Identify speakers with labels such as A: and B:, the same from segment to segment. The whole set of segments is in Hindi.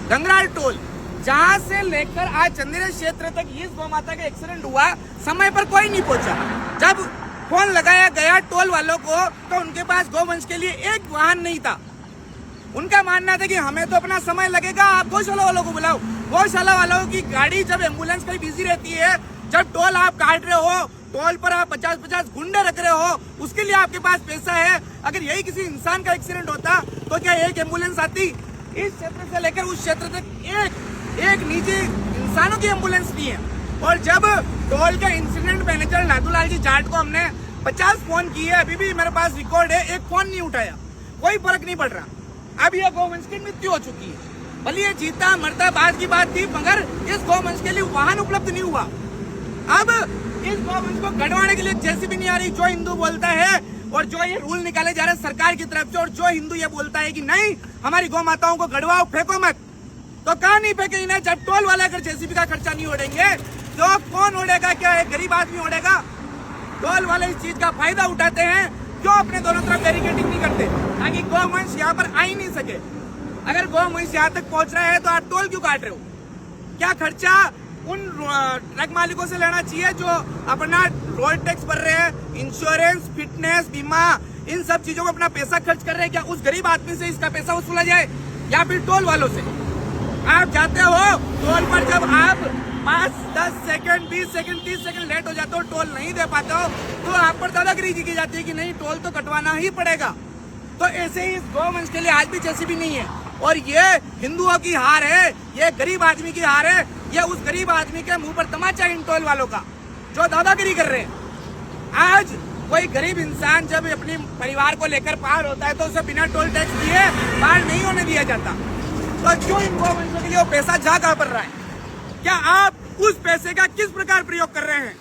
A: गंगराल टोल जहाँ से लेकर आज चंदेरी क्षेत्र तक इस गौ माता का एक्सीडेंट हुआ, समय पर कोई नहीं पहुंचा। जब फोन लगाया गया टोल वालों को तो उनके पास गौवंश के लिए एक वाहन नहीं था। उनका मानना था कि हमें तो अपना समय लगेगा, आप गौशाला वालों को बुलाओ। गौशाला वालों की गाड़ी जब एम्बुलेंस कहीं बिजी रहती है, जब टोल आप काट रहे हो, टोल पर आप 50-50 गुंडे रख रहे हो, उसके लिए आपके पास पैसा है। अगर यही किसी इंसान का एक्सीडेंट होता तो क्या एक एम्बुलेंस आती? इस क्षेत्र से लेकर उस क्षेत्र तक एक निजी इंसानों की एम्बुलेंस नहीं है। और जब टोल के इंसिडेंट मैनेजर नाथूलाल जी जाट को हमने 50 फोन किए, अभी भी मेरे पास रिकॉर्ड है, एक फोन नहीं उठाया, कोई फर्क नहीं पड़ रहा। अब यह गौवंश की मृत्यु हो चुकी है। भले ये जीता मरता बात की बात थी, मगर इस गौवंश के लिए वाहन उपलब्ध नहीं हुआ। अब इस गौवंश को गढ़वाने के लिए जेसीबी नहीं आ रही। जो हिंदू बोलता है और जो ये रूल निकाले जा रहे हैं सरकार की तरफ से, और जो हिंदू ये बोलता है कि नहीं हमारी गौ माताओं को गढ़वाओ, फेंको मत, तो कहाँ नहीं फेंके इन्हें? जब टोल वाले अगर जेसीबी का खर्चा नहीं उड़ेंगे तो कौन उड़ेगा? क्या एक गरीब आदमी उड़ेगा? टोल वाले इस चीज का फायदा उठाते हैं। क्यों अपने दोनों तरफ बैरिकेडिंग नहीं करते ताकि गौवंश यहाँ पर आ ही नहीं सके? अगर गौवंश यहाँ तक पहुंच रहा है तो आप टोल क्यों काट रहे हो? क्या खर्चा उन ट्रक मालिकों से लेना चाहिए जो अपना रोड टैक्स भर रहे हैं, इंश्योरेंस, फिटनेस, बीमा, इन सब चीजों को अपना पैसा खर्च कर रहे हैं? क्या उस गरीब आदमी से इसका पैसा वसूला जाए या फिर टोल वालों से? आप जाते हो टोल पर, जब आप 5, 10 सेकंड, 20 सेकंड, 30 सेकंड लेट हो जाते हो, टोल नहीं दे पाते हो, तो आप पर दादागिरी की जाती है कि नहीं टोल तो कटवाना ही पड़ेगा। तो ऐसे ही इस गौवंश के लिए आज भी जेसीबी नहीं है। और ये हिंदुओं की हार है, ये गरीब आदमी की हार है, ये उस गरीब आदमी के मुंह पर तमाचा इन टोल वालों का जो दादागिरी कर रहे हैं। आज कोई गरीब इंसान जब अपने परिवार को लेकर पार होता है तो उसे बिना टोल टैक्स दिए पार नहीं होने दिया जाता। तो क्यों इन गौवंशों के लिए वो पैसा जा कहाँ पर रहा है? क्या आप उस पैसे का किस प्रकार प्रयोग कर रहे हैं?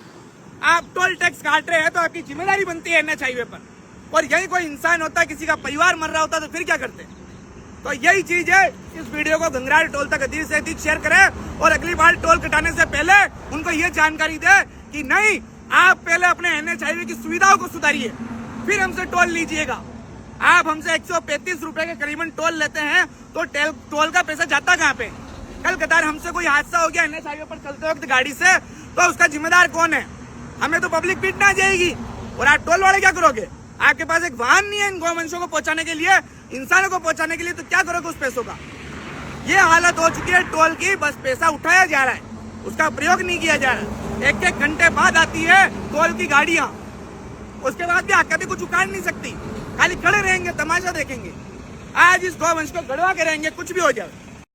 A: आप टोल टैक्स काट रहे हैं तो आपकी जिम्मेदारी बनती है एनएच हाईवे पर। और यही कोई इंसान होता, किसी का परिवार मर रहा होता तो फिर क्या करते? तो यही चीज है। इस वीडियो को गंगराल टोल तक अधिक से अधिक शेयर करें और अगली बार टोल कटाने से पहले उनको ये जानकारी दे कि नहीं, आप पहले अपने एनएच हाईवे की सुविधाओं को सुधारिए, फिर हमसे टोल लीजिएगा। आप हमसे 135 रुपए के करीबन टोल लेते हैं तो टोल का पैसा जाता कहाँ पे? कल कतार हमसे कोई हादसा हो गया एनएच हाईवे पर चलते वक्त गाड़ी से, तो उसका जिम्मेदार कौन है? हमें तो पब्लिक पीटना जाएगी और आप टोल वाले क्या करोगे? आपके पास एक वाहन नहीं है इन गौवंशों को पहुंचाने के लिए, इंसानों को पहुंचाने के लिए, तो क्या करोगे उस पैसों का? ये हालत हो चुकी है टोल की, बस पैसा उठाया जा रहा है, उसका प्रयोग नहीं किया जा रहा। 1-1 घंटे बाद आती है टोल की गाड़ियां, उसके बाद भी कभी कुछ उखाड़ नहीं सकती, खाली खड़े रहेंगे, तमाशा देखेंगे। आज इस गौवंश को गड़वा के रहेंगे, कुछ भी हो जाए।